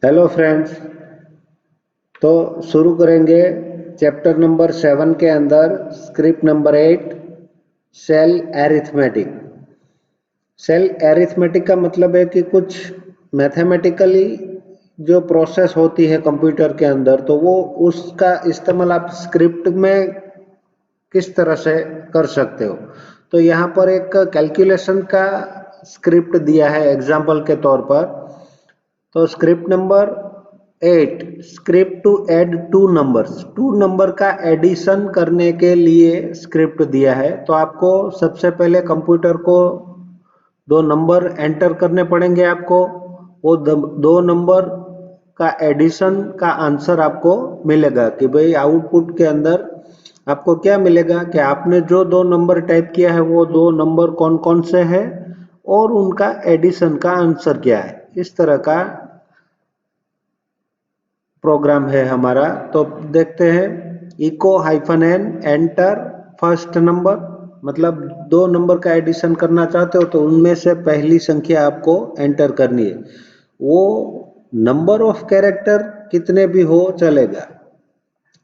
Hello friends. तो शुरू करेंगे चैप्टर नंबर 7 के अंदर script number 8 shell arithmetic. Shell arithmetic का मतलब है कि कुछ मैथमेटिकली जो प्रोसेस होती है कंप्यूटर के अंदर, तो वो उसका इस्तेमाल आप स्क्रिप्ट में किस तरह से कर सकते हो। तो यहाँ पर एक कैलकुलेशन का स्क्रिप्ट दिया है एग्जाम्पल के तौर पर। तो script number 8 script to add two number का एडिशन करने के लिए स्क्रिप्ट दिया है। तो आपको सबसे पहले कंप्यूटर को दो नंबर एंटर करने पड़ेंगे। आपको वो दो नंबर का एडिशन का आंसर आपको मिलेगा कि भाई आउटपुट के अंदर आपको क्या मिलेगा कि आपने जो दो नंबर टाइप किया है वो दो नंबर कौन कौन से हैं और उनका एडिशन का आंसर क्या है। इस तरह का प्रोग्राम है हमारा। तो देखते हैं echo hyphen N enter first number, मतलब दो नंबर का एडिशन करना चाहते हो तो उनमें से पहली संख्या आपको एंटर करनी है। वो नंबर ऑफ कैरेक्टर कितने भी हो चलेगा,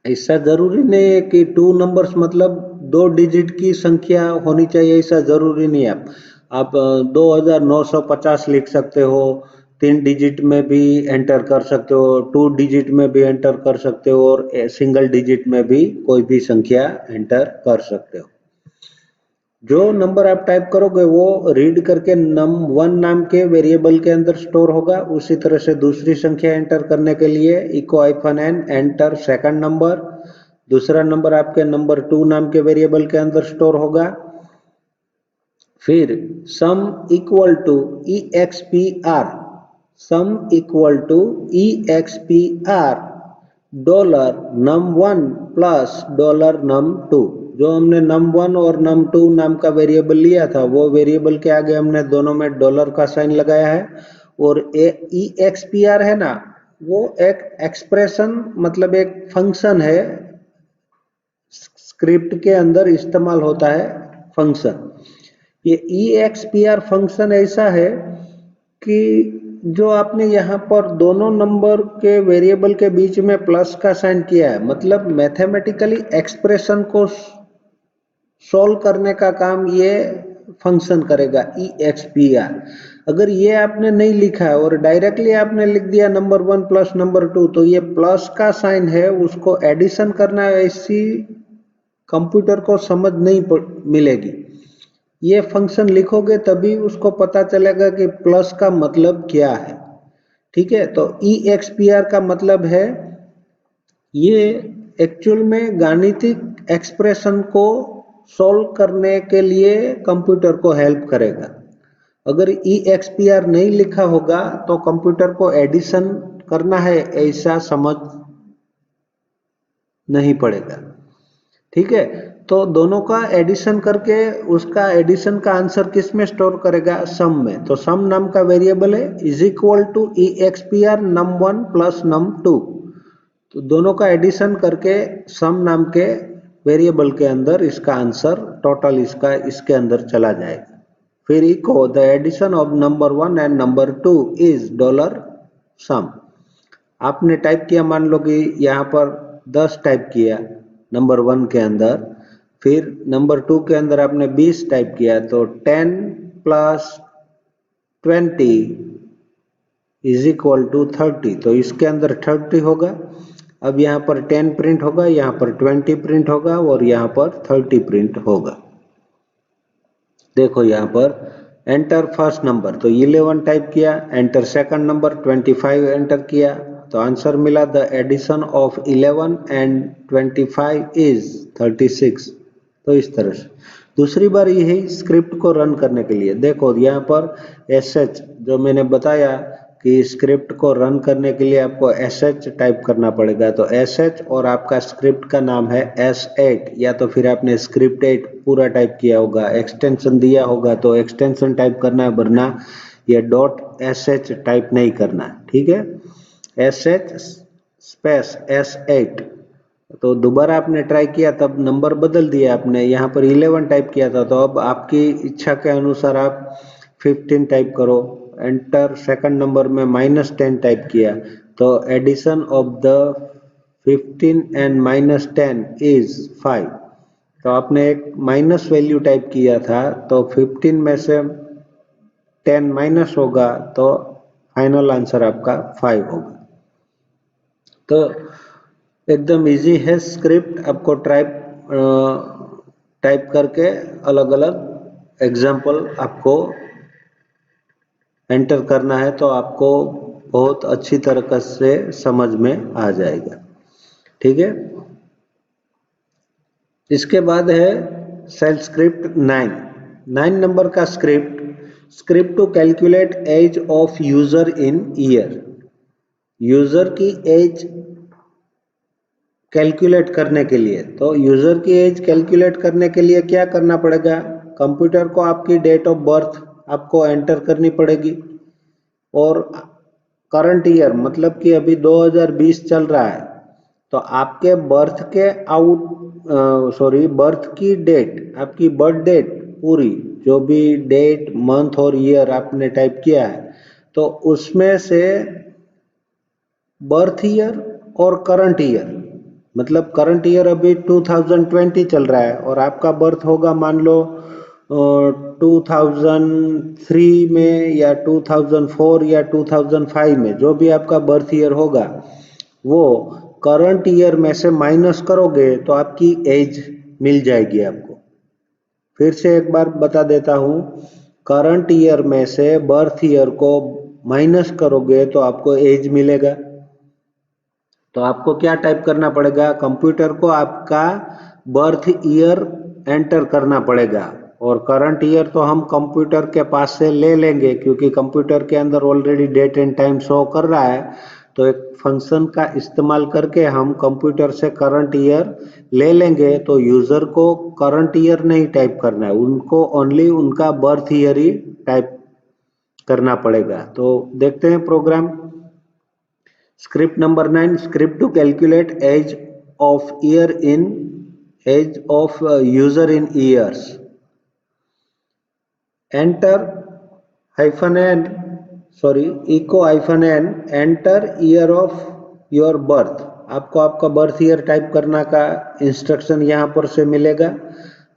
ऐसा जरूरी नहीं है कि टू नंबर्स मतलब दो डिजिट की संख्या होनी चाहिए, ऐसा जरूरी नहीं है। आप 2950 लिख सकते हो, तीन डिजिट में भी एंटर कर सकते हो, टू डिजिट में भी एंटर कर सकते हो और सिंगल डिजिट में भी कोई भी संख्या एंटर कर सकते हो। जो नंबर आप टाइप करोगे वो रीड करके num1 नाम के वेरिएबल के अंदर स्टोर होगा। उसी तरह से दूसरी संख्या एंटर करने के लिए echo hyphen N enter second number, दूसरा नंबर आपके नंबर 2 नाम के वेरिएबल के अंदर स्टोर होगा। फिर sum equal to EXPR, sum equal to EXPR dollar num1 plus dollar num2। जो हमने num1 और num2 नाम का वेरिएबल लिया था वो वेरिएबल के आगे हमने दोनों में डॉलर का साइन लगाया है। और EXPR है ना, वो एक एक्सप्रेशन मतलब एक फंक्शन है, स्क्रिप्ट के अंदर इस्तेमाल होता है फंक्शन। ये EXPR फंक्शन ऐसा है कि जो आपने यहाँ पर दोनों नंबर के वेरिएबल के बीच में प्लस का साइन किया है, मतलब मैथमेटिकली एक्सप्रेशन को सोल्व करने का काम ये फंक्शन करेगा EXPR। अगर ये आपने नहीं लिखा है और डायरेक्टली आपने लिख दिया नंबर 1 प्लस नंबर 2, तो ये प्लस का साइन है उसको एडिशन करना है, ऐसी कंप्यूटर को समझ नहीं मिलेगी। ये फंक्शन लिखोगे तभी उसको पता चलेगा कि प्लस का मतलब क्या है। ठीक है, तो EXPR का मतलब है ये एक्चुअल में गाणितिक एक्सप्रेशन को सॉल्व करने के लिए कंप्यूटर को हेल्प करेगा। अगर EXPR नहीं लिखा होगा तो कंप्यूटर को एडिशन करना है ऐसा समझ नहीं पड़ेगा। ठीक है, तो दोनों का एडिशन करके उसका एडिशन का आंसर किस में स्टोर करेगा, सम में। तो सम नाम का वेरिएबल है is equal to EXPR num1 plus num2। तो दोनों का एडिशन करके सम नाम के वेरिएबल के अंदर इसका आंसर टोटल इसका इसके अंदर चला जाएगा। फिर echo the addition of number 1 and number 2 is dollar sum. आपने टाइप किया, मान लो कि यहाँ पर 10 टाइप किया नंबर 1 के अंदर, फिर नंबर 2 के अंदर आपने 20 टाइप किया, तो 10 प्लस 20 इज इक्वल टू 30। तो इसके अंदर 30 होगा। अब यहाँ पर 10 प्रिंट होगा, यहाँ पर 20 प्रिंट होगा और यहाँ पर 30 प्रिंट होगा। देखो यहाँ पर एंटर फर्स्ट नंबर तो 11 टाइप किया, एंटर सेकंड नंबर 25 एंटर किया, तो आंसर मिला the addition of 11 and 25 is 36। तो इस तरह से दूसरी बार यही स्क्रिप्ट को रन करने के लिए देखो यहाँ पर SH जो मैंने बताया कि स्क्रिप्ट को रन करने के लिए आपको SH टाइप करना पड़ेगा। तो SH और आपका स्क्रिप्ट का नाम है S8, या तो फिर आपने स्क्रिप्ट 8 पूरा टाइप किया होगा, एक्सटेंशन दिया होगा तो एक्सटेंशन टाइप करना है, वरना ये .sh टाइप नहीं करना है। ठीक है, SH स्पेस S8। तो दोबारा आपने ट्राई किया तब नंबर बदल दिया आपने, यहाँ पर 11 टाइप किया था, तो अब आपकी इच्छा के अनुसार आप 15 टाइप करो। एंटर सेकंड नंबर में -10 टाइप किया तो addition of the 15 and -10 is 5। तो आपने एक माइनस वैल्यू टाइप किया था, तो 15 में से 10 माइनस होगा तो फाइनल आंसर आपका 5 होगा। तो एकदम इजी है स्क्रिप्ट, आपको टाइप करके अलग अलग एग्जाम्पल आपको एंटर करना है, तो आपको बहुत अच्छी तरह से समझ में आ जाएगा। ठीक है, इसके बाद है सेल स्क्रिप्ट 9 नंबर का script to calculate age of user in year. User की एज कैलकुलेट करने के लिए, तो यूजर की एज कैलकुलेट करने के लिए क्या करना पड़ेगा, कंप्यूटर को आपकी डेट ऑफ बर्थ आपको एंटर करनी पड़ेगी, और करंट ईयर मतलब कि अभी 2020 चल रहा है, तो आपके बर्थ के बर्थ की डेट, आपकी बर्थ डेट पूरी, जो भी डेट मंथ और ईयर आपने टाइप किया है, तो उसमें से बर्थ ईयर और करंट ईयर, मतलब करंट ईयर अभी 2020 चल रहा है और आपका बर्थ होगा मान लो 2003 में या 2004 या 2005 में, जो भी आपका बर्थ ईयर होगा वो करंट ईयर में से माइनस करोगे तो आपकी एज मिल जाएगी आपको। फिर से एक बार बता देता हूँ, करंट ईयर में से बर्थ ईयर को माइनस करोगे तो आपको एज मिलेगा। तो आपको क्या टाइप करना पड़ेगा, कंप्यूटर को आपका बर्थ ईयर एंटर करना पड़ेगा, और करंट ईयर तो हम कंप्यूटर के पास से ले लेंगे क्योंकि कंप्यूटर के अंदर already date and time show कर रहा है। तो एक फंक्शन का इस्तेमाल करके हम कंप्यूटर से करंट ईयर ले लेंगे, तो यूजर को करंट ईयर नहीं टाइप करना है, उनको ओनली उनका बर्थ ईयर ही टाइप करना पड़ेगा। तो देखते हैं programme. Script number 9, script to calculate age of user in years. Enter echo -n, enter year of your birth। आपको आपका बर्थ ईयर टाइप करना का इंस्ट्रक्शन यहाँ पर से मिलेगा।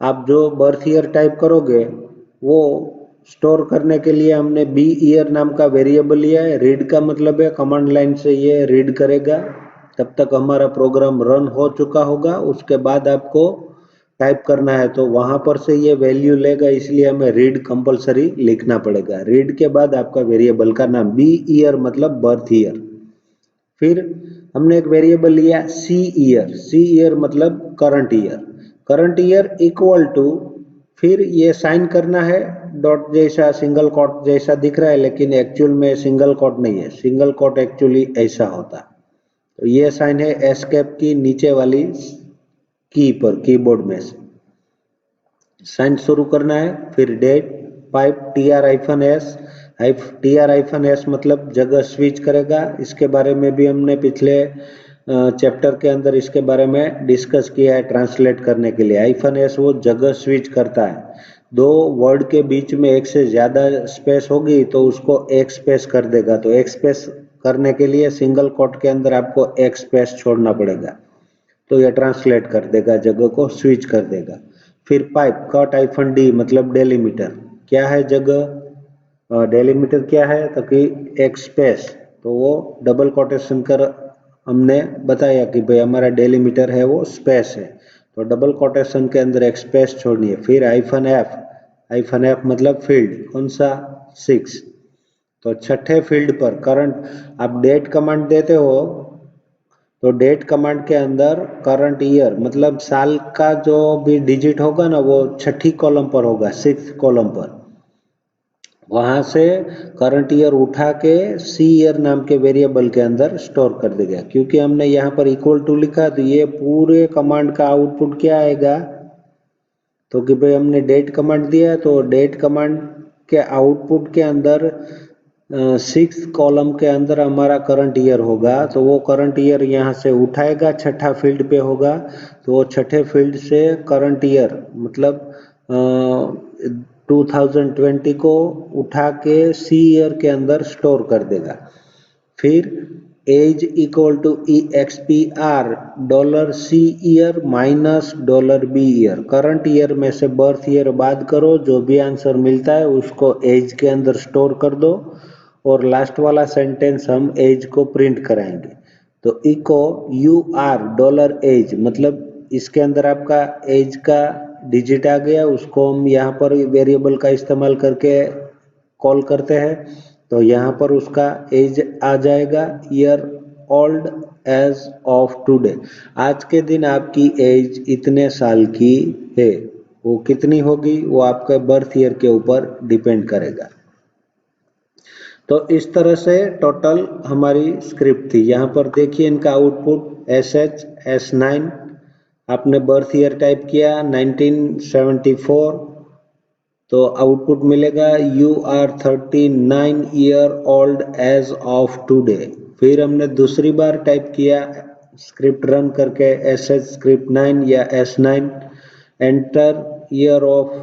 आप जो बर्थ ईयर टाइप करोगे वो स्टोर करने के लिए हमने बी ईयर नाम का वेरिएबल लिया है। रीड का मतलब है कमांड लाइन से ये रीड करेगा, तब तक हमारा प्रोग्राम रन हो चुका होगा, उसके बाद आपको टाइप करना है तो वहां पर से ये वैल्यू लेगा, इसलिए हमें रीड कंपलसरी लिखना पड़ेगा। रीड के बाद आपका वेरिएबल का नाम, बी ईयर मतलब बर्थ ईयर। फिर हमने एक वेरिएबल लिया सी ईयर मतलब करंट ईयर इक्वल टू, फिर ये साइन करना है डॉट जैसा, सिंगल कोट जैसा दिख रहा है लेकिन एक्चुअल में सिंगल कोट नहीं है, सिंगल कोट एक्चुअली ऐसा होता है। तो ये साइन है एस्केप की नीचे वाली की पर, कीबोर्ड में से साइन शुरू करना है। फिर डेट, पाइप TR-S मतलब जगह स्विच करेगा। इसके बारे में भी हमने पिछले चैप्टर के अंदर इसके बारे में डिस्कस किया है। ट्रांसलेट करने के लिए -S वो जगह स्विच करता है। दो वर्ड के बीच में एक से ज्यादा स्पेस होगी तो उसको एक स्पेस कर देगा, तो एक स्पेस करने के लिए सिंगल कोट के अंदर आपको एक स्पेस छोड़ना पड़ेगा, तो यह ट्रांसलेट कर देगा, जगह को स्विच कर देगा। फिर पाइप -D मतलब डेलीमीटर, क्या है जगह, डेलीमीटर क्या है, ताकि एक स्पेस, तो वो डबल कोटेशन कर हमने बताया कि भाई हमारा डेलीमीटर है वो स्पेस है, तो डबल कोटेशन के अंदर एक स्पेस छोड़नी है। फिर -F मतलब फील्ड, कौन सा, 6, तो छठे फील्ड पर करंट, आप डेट कमांड देते हो तो डेट कमांड के अंदर करंट ईयर मतलब साल का जो भी डिजिट होगा ना वो छठी कॉलम पर होगा, 6th कॉलम पर, वहां से करंट ईयर उठा के सी ईयर नाम के वेरिएबल के अंदर स्टोर कर देगा। क्योंकि हमने यहाँ पर इक्वल टू लिखा तो ये पूरे कमांड का आउटपुट क्या आएगा, तो कि भाई हमने डेट कमांड दिया तो डेट कमांड के आउटपुट के अंदर 6th कॉलम के अंदर हमारा करंट ईयर होगा, तो वो करंट ईयर यहाँ से उठाएगा, छठा फील्ड पे होगा, तो वो छठे फील्ड से करंट ईयर मतलब 2020 को उठा के सी ईयर के अंदर स्टोर कर देगा। फिर age equal to EXPR $C year minus $B year. Current year में से बर्थ ईयर बाद करो, जो भी आंसर मिलता है उसको एज के अंदर स्टोर कर दो और लास्ट वाला सेंटेंस हम एज को प्रिंट कराएंगे। तो इको UR $एज, मतलब इसके अंदर आपका एज का डिजिट आ गया, उसको हम यहाँ पर वेरिएबल का इस्तेमाल करके कॉल करते हैं। तो यहाँ पर उसका एज आ जाएगा year old age of today. आज के दिन आपकी एज इतने साल की है, वो कितनी होगी वो आपके बर्थ ईयर के ऊपर डिपेंड करेगा। तो इस तरह से टोटल हमारी स्क्रिप्ट थी। यहाँ पर देखिए इनका आउटपुट SH S9, आपने बर्थ ईयर टाइप किया 1974, तो आउटपुट मिलेगा UR 39 year old age of today. फिर हमने दूसरी बार टाइप किया स्क्रिप्ट रन करके SH स्क्रिप्ट 9 या S9, enter year of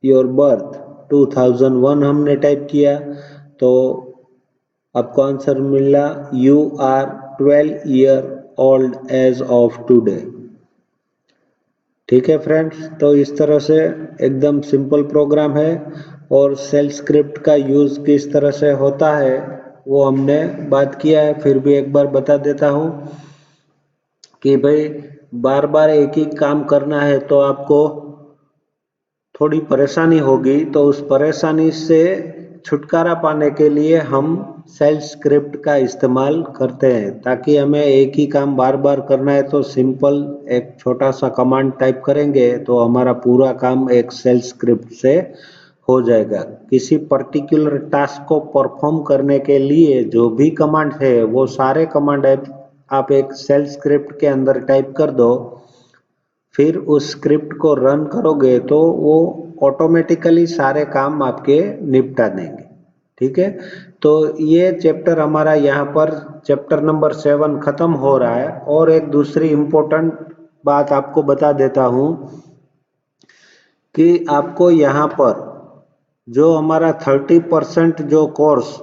your birth 2001 हमने टाइप किया, तो आपको आंसर मिला UR 12 year old age of today. ठीक है फ्रेंड्स, तो इस तरह से एकदम सिंपल प्रोग्राम है। और सेल स्क्रिप्ट का यूज किस तरह से होता है वो हमने बात किया है, फिर भी एक बार बता देता हूँ कि भाई बार बार एक ही काम करना है तो आपको थोड़ी परेशानी होगी। तो उस परेशानी से छुटकारा पाने के लिए हम सेल स्क्रिप्ट का इस्तेमाल करते हैं, ताकि हमें एक ही काम बार बार करना है तो सिंपल एक छोटा सा कमांड टाइप करेंगे तो हमारा पूरा काम एक सेल स्क्रिप्ट से हो जाएगा। किसी पर्टिकुलर टास्क को परफॉर्म करने के लिए जो भी कमांड है वो सारे कमांड आप एक सेल स्क्रिप्ट के अंदर टाइप कर दो, फिर उस स्क्रिप्ट को रन करोगे तो वो ऑटोमेटिकली सारे काम आपके निपटा देंगे। ठीक है, तो ये चैप्टर हमारा यहाँ पर चैप्टर नंबर 7 खत्म हो रहा है। और एक दूसरी इम्पोर्टेंट बात आपको बता देता हूँ कि आपको यहाँ पर जो हमारा 30% जो कोर्स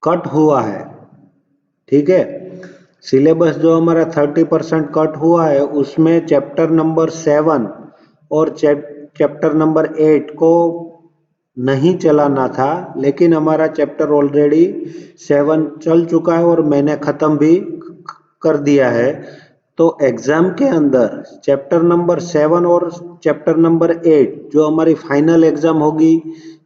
कट हुआ है, ठीक है, सिलेबस जो हमारा 30% कट हुआ है उसमें चैप्टर नंबर 7 और चैप्टर नंबर 8 को नहीं चलाना था, लेकिन हमारा चैप्टर ऑलरेडी 7 चल चुका है और मैंने ख़त्म भी कर दिया है। तो एग्ज़ाम के अंदर चैप्टर नंबर 7 और चैप्टर नंबर 8 जो हमारी फाइनल एग्ज़ाम होगी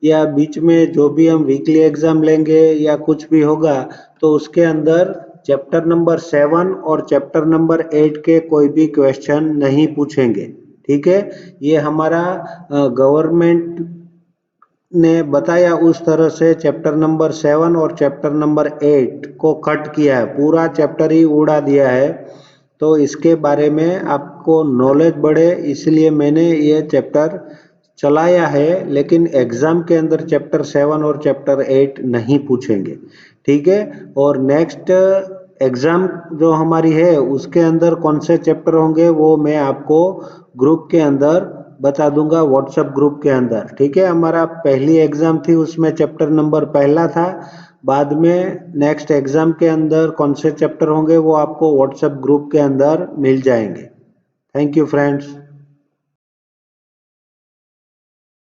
या बीच में जो भी हम वीकली एग्ज़ाम लेंगे या कुछ भी होगा, तो उसके अंदर चैप्टर नंबर 7 और चैप्टर नंबर 8 के कोई भी क्वेश्चन नहीं पूछेंगे। ठीक है, ये हमारा गवर्नमेंट ने बताया उस तरह से चैप्टर नंबर 7 और चैप्टर नंबर 8 को कट किया है, पूरा चैप्टर ही उड़ा दिया है। तो इसके बारे में आपको नॉलेज बढ़े इसलिए मैंने ये चैप्टर चलाया है, लेकिन एग्जाम के अंदर चैप्टर 7 और चैप्टर 8 नहीं पूछेंगे। ठीक है, और नेक्स्ट एग्जाम जो हमारी है उसके अंदर कौन से चैप्टर होंगे वो मैं आपको ग्रुप के अंदर बता दूंगा, व्हाट्सएप ग्रुप के अंदर। ठीक है, हमारा पहली एग्जाम थी उसमें चैप्टर नंबर पहला था, बाद में नेक्स्ट एग्जाम के अंदर कौन से चैप्टर होंगे वो आपको व्हाट्सएप ग्रुप के अंदर मिल जाएंगे। Thank you friends.